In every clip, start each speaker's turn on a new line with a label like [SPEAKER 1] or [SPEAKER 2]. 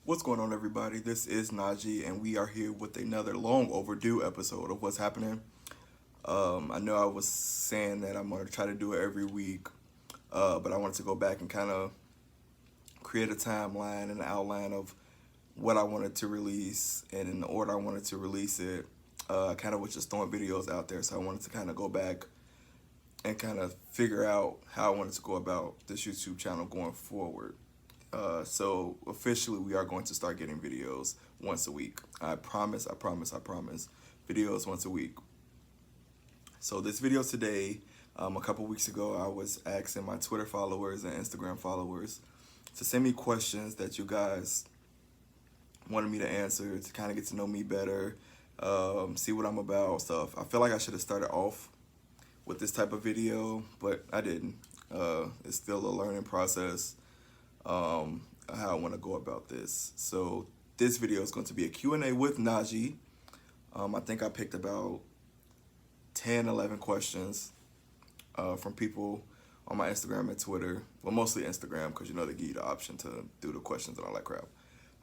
[SPEAKER 1] What's going on, everybody? This is Najeè, and we are here with another long overdue episode of What's Happening. I know I was saying that I'm going to try to do it every week, but I wanted to go back and kind of create a timeline and an outline of what I wanted to release and in the order I wanted to release it. I kind of was just throwing videos out there, so I wanted to kind of go back and kind of figure out how I wanted to go about this YouTube channel going forward. So officially we are going to start getting videos once a week. I promise. Videos once a week. So this video today, a couple weeks ago, I was asking my Twitter followers and Instagram followers to send me questions that you guys wanted me to answer to kind of get to know me better, see what I'm about, stuff. I feel like I should have started off with this type of video, but I didn't. It's still a learning process. How I want to go about this. So this video is going to be a Q&A with Najeè. I think I picked about 10, 11 questions from people on my Instagram and Twitter. Well, mostly Instagram because they give you the option to do the questions and all that crap.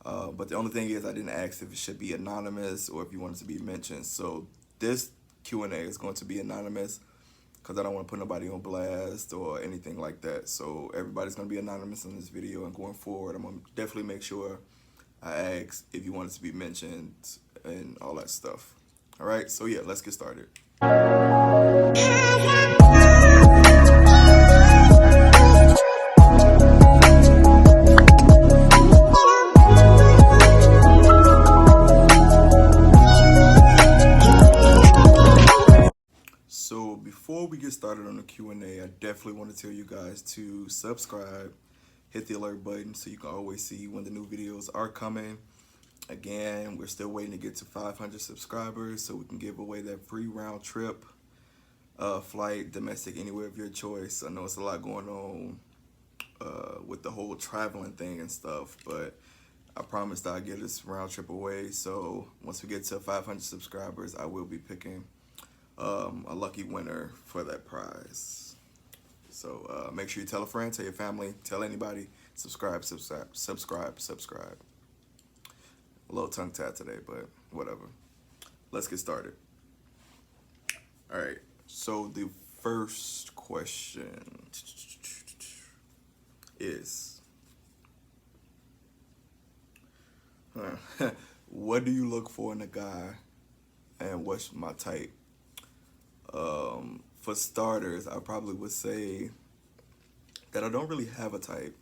[SPEAKER 1] But the only thing is I didn't ask if it should be anonymous or if you want it to be mentioned. So this Q&A is going to be anonymous because I don't want to put nobody on blast or anything like that. So everybody's going to be anonymous in this video, and going forward, I'm going to definitely make sure I ask if you want it to be mentioned and all that stuff. All right, so yeah, let's get started. So before we get started on the Q&A, I definitely want to tell you guys to subscribe, hit the alert button so you can always see when the new videos are coming. Again, we're still waiting to get to 500 subscribers so we can give away that free round trip flight, domestic, anywhere of your choice. I know it's a lot going on with the whole traveling thing and stuff, but I promised I'd get this round trip away. So once we get to 500 subscribers, I will be picking a lucky winner for that prize. So make sure you tell a friend, tell your family, tell anybody, subscribe. A little tongue tied today, but whatever. Let's get started. All right, so the first question is, what do you look for in a guy and what's my type? For starters, I probably would say that I don't really have a type.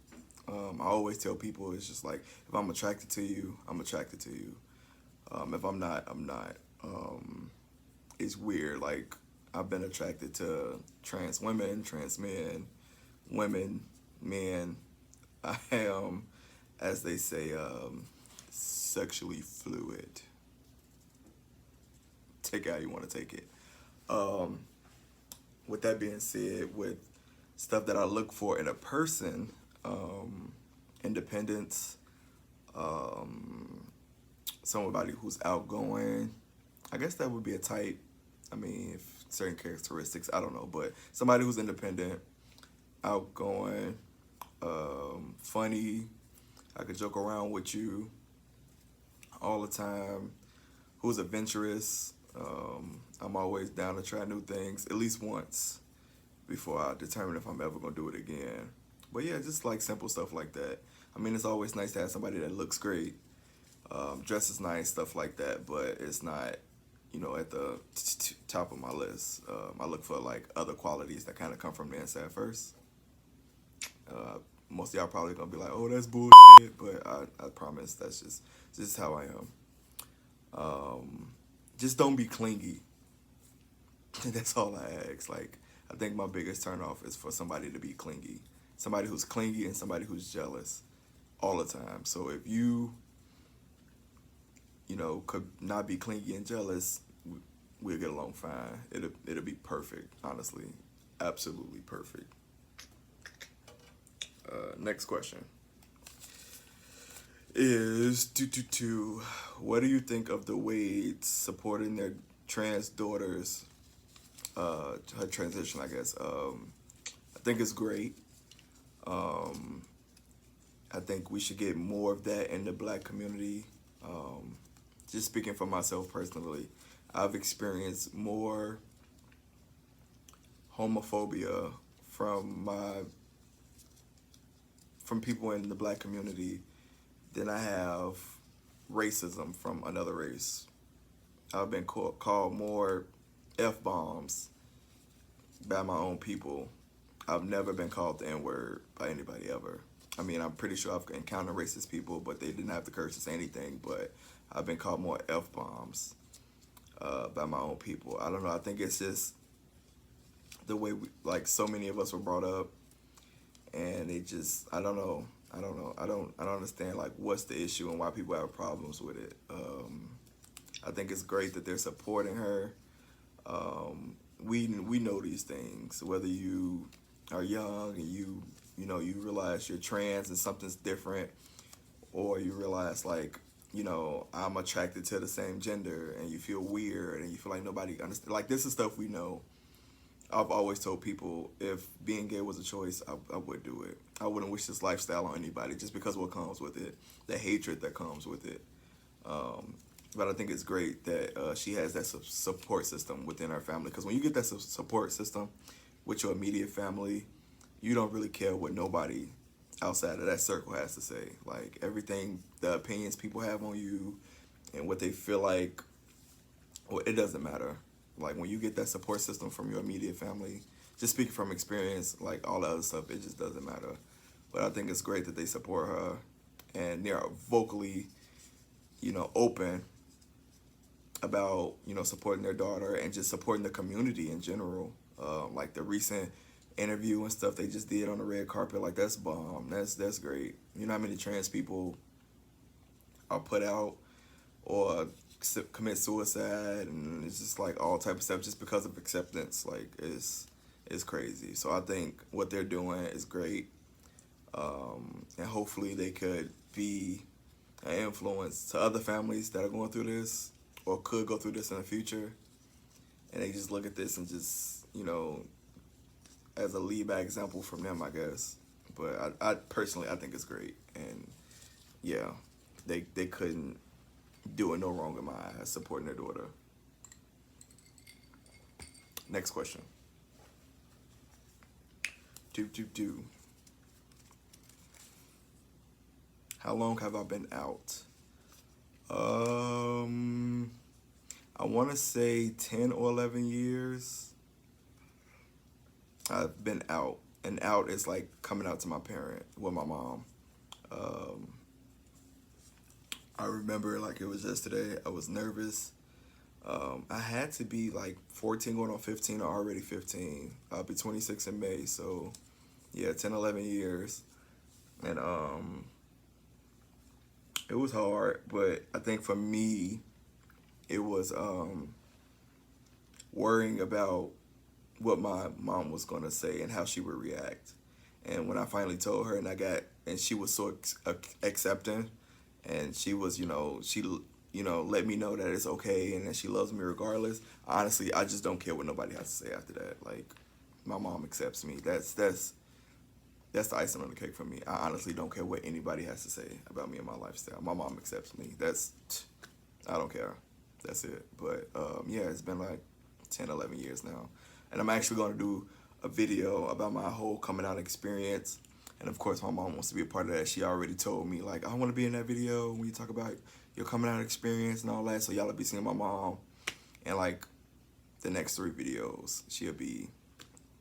[SPEAKER 1] I always tell people it's just like, if I'm attracted to you, I'm attracted to you. If I'm not, I'm not. It's weird. Like, I've been attracted to trans women, trans men, women, men. I am, as they say, sexually fluid. Take it how you want to take it. With that being said, with stuff that I look for in a person, independence, somebody who's outgoing. I guess that would be a type. I mean, if certain characteristics, I don't know, but somebody who's independent, outgoing, funny, I could joke around with you all the time, who's adventurous. I'm always down to try new things, at least once, before I determine if I'm ever going to do it again. But yeah, just like simple stuff like that. I mean, it's always nice to have somebody that looks great, dresses nice, stuff like that, but it's not, at the top of my list. I look for like other qualities that kind of come from the inside first. Most of y'all probably going to be like, oh, that's bullshit, but I promise that's just how I am. Just don't be clingy. That's all I ask. Like, I think my biggest turnoff is for somebody to be clingy. Somebody who's clingy and somebody who's jealous all the time. So if you, could not be clingy and jealous, we'll get along fine. It'll be perfect, honestly. Absolutely perfect. Next question is, what do you think of the Wades supporting their trans daughters, her transition, I guess? I think it's great. I think we should get more of that in the black community. Just speaking for myself personally, I've experienced more homophobia from people in the black community than I have racism from another race. I've been called more F-bombs by my own people. I've never been called the N-word by anybody ever. I mean, I'm pretty sure I've encountered racist people, but they didn't have the courage to say anything. But I've been called more F-bombs by my own people. I don't know. I think it's just the way like so many of us were brought up, and it just, I don't know. I don't understand like what's the issue and why people have problems with it. I think it's great that they're supporting her. We know these things, whether you are young and you realize you're trans and something's different, or you realize like, I'm attracted to the same gender and you feel weird and you feel like nobody understands. Like, this is stuff we know. I've always told people if being gay was a choice, I would do it. I wouldn't wish this lifestyle on anybody just because of what comes with it, the hatred that comes with it. But I think it's great that she has that support system within her family. Because when you get that support system with your immediate family, you don't really care what nobody outside of that circle has to say. Like, everything, the opinions people have on you and what they feel like, well, it doesn't matter. Like, when you get that support system from your immediate family, just speaking from experience, like all the other stuff, it just doesn't matter. But I think it's great that they support her and they're vocally, open about, supporting their daughter and just supporting the community in general. Like the recent interview and stuff they just did on the red carpet, like that's bomb. That's great. You know how many trans people are put out or commit suicide, and it's just like all type of stuff just because of acceptance. Like, it's crazy. So I think what they're doing is great, and hopefully they could be an influence to other families that are going through this or could go through this in the future, and they just look at this and just, as a lead by example from them, I guess. But I personally, I think it's great, and yeah, they couldn't doing no wrong in my eyes, supporting their daughter. Next question. How long have I been out? I want to say 10 or 11 years. I've been out, and out is like coming out to my parent, with my mom. I remember like it was yesterday. I was nervous. I had to be like 14 going on 15 or already 15. I'll be 26 in May, so yeah, 10, 11 years. And it was hard, but I think for me, it was worrying about what my mom was going to say and how she would react. And when I finally told her and she was so accepting, and she was, she let me know that it's okay and that she loves me regardless. Honestly, I just don't care what nobody has to say after that. Like, my mom accepts me. That's the icing on the cake for me. I honestly don't care what anybody has to say about me and my lifestyle. My mom accepts me. I don't care. That's it. But yeah, it's been like 10, 11 years now. And I'm actually going to do a video about my whole coming out experience. And of course, my mom wants to be a part of that. She already told me, like, I want to be in that video when you talk about your coming out experience and all that. So y'all will be seeing my mom. And like the next 3 videos, she'll be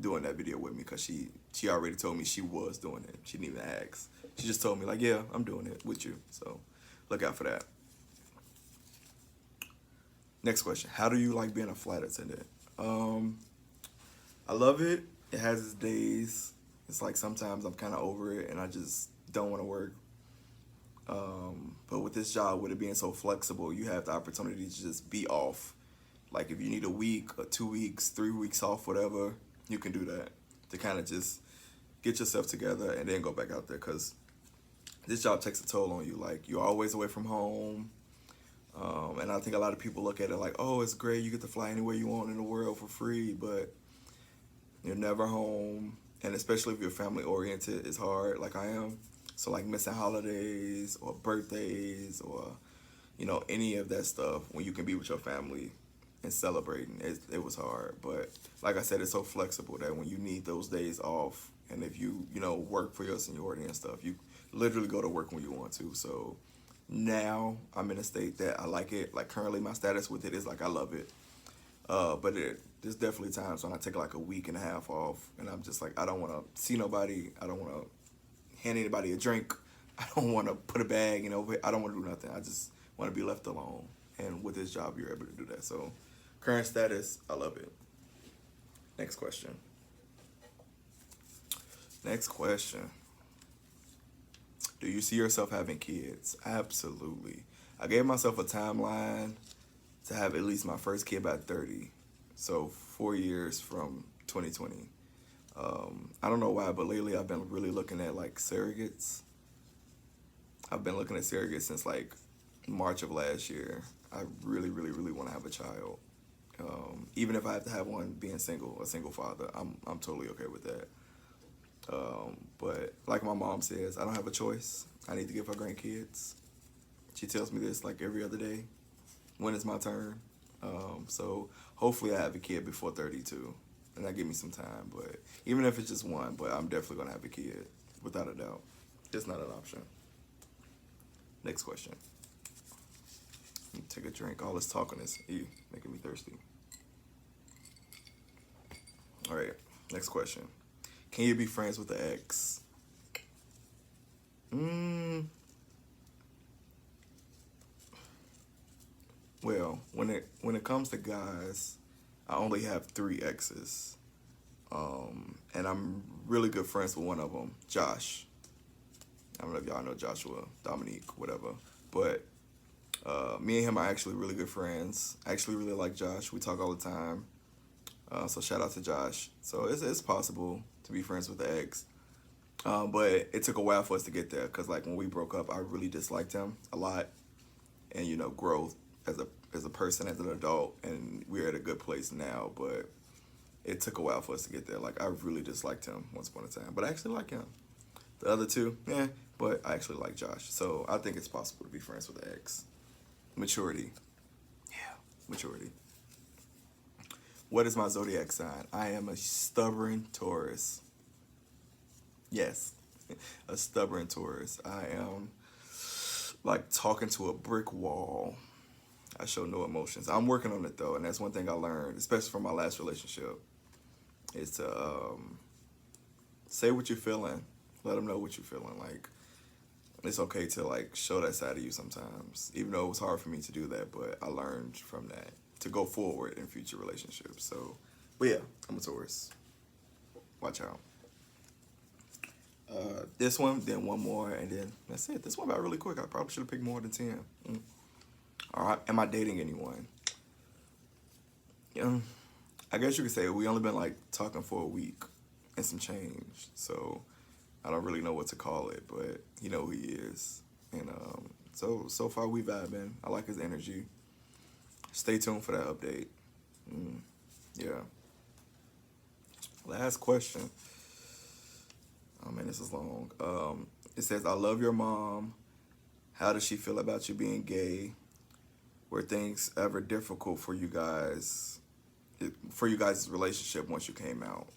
[SPEAKER 1] doing that video with me, because she already told me she was doing it. She didn't even ask. She just told me, like, yeah, I'm doing it with you. So look out for that. Next question. How do you like being a flight attendant? I love it. It has its days. It's like sometimes I'm kind of over it and I just don't want to work. But with this job, with it being so flexible, you have the opportunity to just be off. Like, if you need a week or 2 weeks, 3 weeks off, whatever, you can do that to kind of just get yourself together and then go back out there, because this job takes a toll on you. Like, you're always away from home. And I think a lot of people look at it like, oh, it's great, you get to fly anywhere you want in the world for free, but you're never home. And especially if you're family oriented, it's hard, like I am. So like missing holidays or birthdays or any of that stuff when you can be with your family and celebrating, it was hard. But like I said, it's so flexible that when you need those days off, and if you work for your seniority and stuff, you literally go to work when you want to. So now I'm in a state that I like it. Like currently my status with it is like I love it. But there's definitely times when I take like a week and a half off and I'm just like, I don't want to see nobody. I don't want to hand anybody a drink. I don't want to put a bag, I don't want to do nothing. I just want to be left alone. And with this job, you're able to do that. So current status, I love it. Next question. Next question. Do you see yourself having kids? Absolutely. I gave myself a timeline to have at least my first kid by 30. So 4 years from 2020. I don't know why, but lately I've been really looking at like surrogates. I've been looking at surrogates since like March of last year. I really, really, really want to have a child. Even if I have to have one being a single father, I'm totally okay with that. But like my mom says, I don't have a choice. I need to give her grandkids. She tells me this like every other day. When is my turn? So hopefully I have a kid before 32, and that give me some time. But even if it's just one, but I'm definitely gonna have a kid without a doubt. It's not an option. Next question. Let me take a drink. All this talking is making me thirsty. All right, next question. Can you be friends with the ex? Well, when it comes to guys, I only have 3 exes, and I'm really good friends with one of them, Josh. I don't know if y'all know Joshua, Dominique, whatever, but me and him are actually really good friends. I actually really like Josh. We talk all the time. So shout out to Josh. So it's possible to be friends with the ex. But it took a while for us to get there because like when we broke up, I really disliked him a lot. And growth as a person, as an adult, and we're at a good place now, but it took a while for us to get there. Like I really disliked him once upon a time. But I actually like him. The other 2, but I actually like Josh. So I think it's possible to be friends with the ex. Maturity. Yeah, maturity. What is my zodiac sign? I am a stubborn Taurus. Yes, a stubborn Taurus. I am like talking to a brick wall. I show no emotions. I'm working on it though, and that's one thing I learned, especially from my last relationship, is to say what you're feeling. Let them know what you're feeling. Like it's okay to like show that side of you sometimes, even though it was hard for me to do that. But I learned from that to go forward in future relationships. So, but yeah, I'm a Taurus. Watch out. This one, then one more, and then that's it. This one got really quick. I probably should have picked more than 10. All right, am I dating anyone? I guess you could say we only been like talking for a week and some change. So I don't really know what to call it, but you know who he is. And so far we vibing. I like his energy. Stay tuned for that update. Yeah. Last question. Oh man, this is long. It says, I love your mom. How does she feel about you being gay? Were things ever difficult for you guys, relationship once you came out?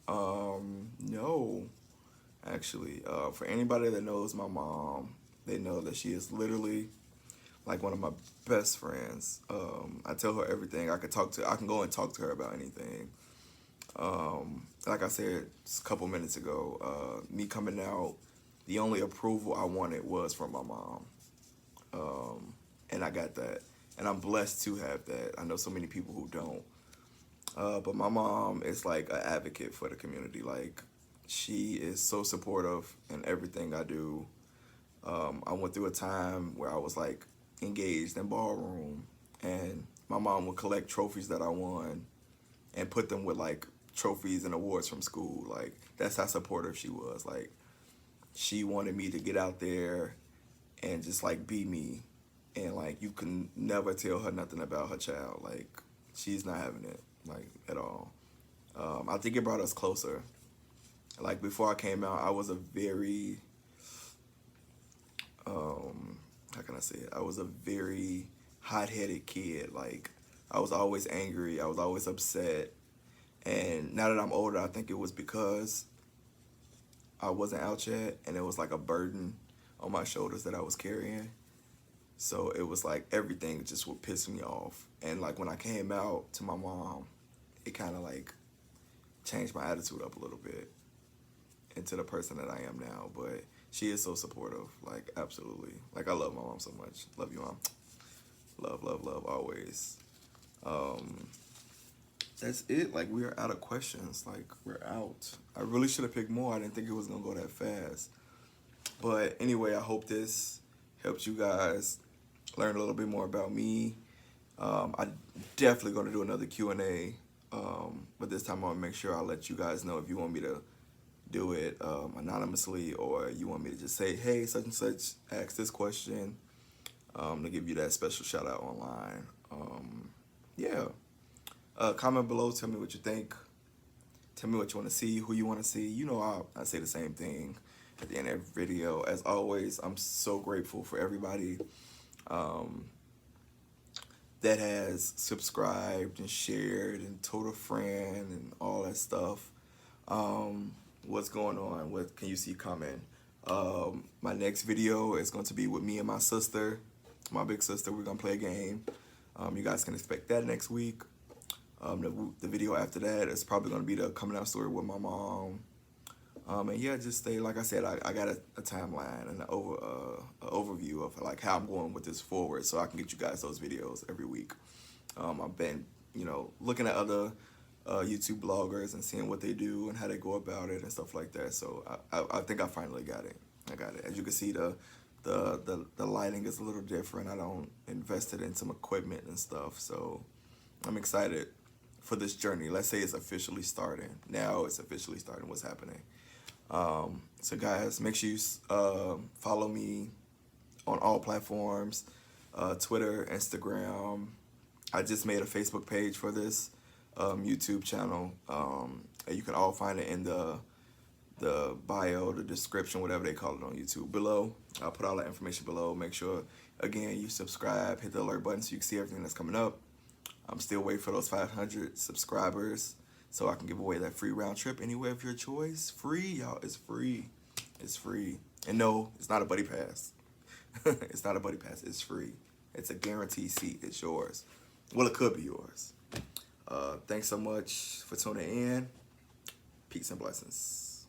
[SPEAKER 1] No, actually. For anybody that knows my mom, they know that she is literally like one of my best friends. I tell her everything. I can go and talk to her about anything. Like I said just a couple minutes ago, me coming out, the only approval I wanted was from my mom. And I got that. And I'm blessed to have that. I know so many people who don't. But my mom is like an advocate for the community. Like, she is so supportive in everything I do. I went through a time where I was like engaged in ballroom, and my mom would collect trophies that I won and put them with like trophies and awards from school. Like, that's how supportive she was. Like, she wanted me to get out there and just like be me. And like, you can never tell her nothing about her child. Like, she's not having it, like, at all. I think it brought us closer. Like, before I came out, I was a very how can I say it? I was a very hot-headed kid. Like, I was always angry. I was always upset. And now that I'm older, I think it was because I wasn't out yet, and it was like a burden on my shoulders that I was carrying. So it was like everything just would piss me off. And like when I came out to my mom, it kind of like changed my attitude up a little bit into the person that I am now. But she is so supportive, like absolutely. Like I love my mom so much. Love you, Mom. Love, love, love, always. That's it. Like, we are out of questions. Like, we're out. I really should have picked more. I didn't think it was gonna go that fast. But anyway, I hope this helps you guys learn a little bit more about me. I definitely gonna do another Q&A, but this time I'll make sure I let you guys know if you want me to do it anonymously, or you want me to just say, hey, such and such, ask this question, to give you that special shout out online. Yeah. Comment below, tell me what you think. Tell me what you want to see, who you want to see. You know, I say the same thing at the end of every video. As always, I'm so grateful for everybody that has subscribed and shared and told a friend and all that stuff. What's going on? What can you see coming? My next video is going to be with me and my sister, my big sister. We're going to play a game. You guys can expect that next week. The video after that is probably going to be the coming out story with my mom. And yeah, just stay, like I said, I got a timeline and an overview of like how I'm going with this forward, so I can get you guys those videos every week. I've been, looking at other YouTube bloggers and seeing what they do and how they go about it and stuff like that. So I think I finally got it. I got it. As you can see, the lighting is a little different. I don't invested in some equipment and stuff, so I'm excited for this journey. Let's say it's officially starting. Now it's officially starting. What's happening? So guys, make sure you follow me on all platforms, Twitter, Instagram. I just made a Facebook page for this YouTube channel. And you can all find it in the bio, the description, whatever they call it on YouTube below. I'll put all that information below. Make sure, again, you subscribe, hit the alert button so you can see everything that's coming up. I'm still waiting for those 500 subscribers so I can give away that free round trip anywhere of your choice. Free, y'all. It's free. It's free. And no, it's not a buddy pass. It's not a buddy pass. It's free. It's a guaranteed seat. It's yours. Well, it could be yours. Thanks so much for tuning in. Peace and blessings.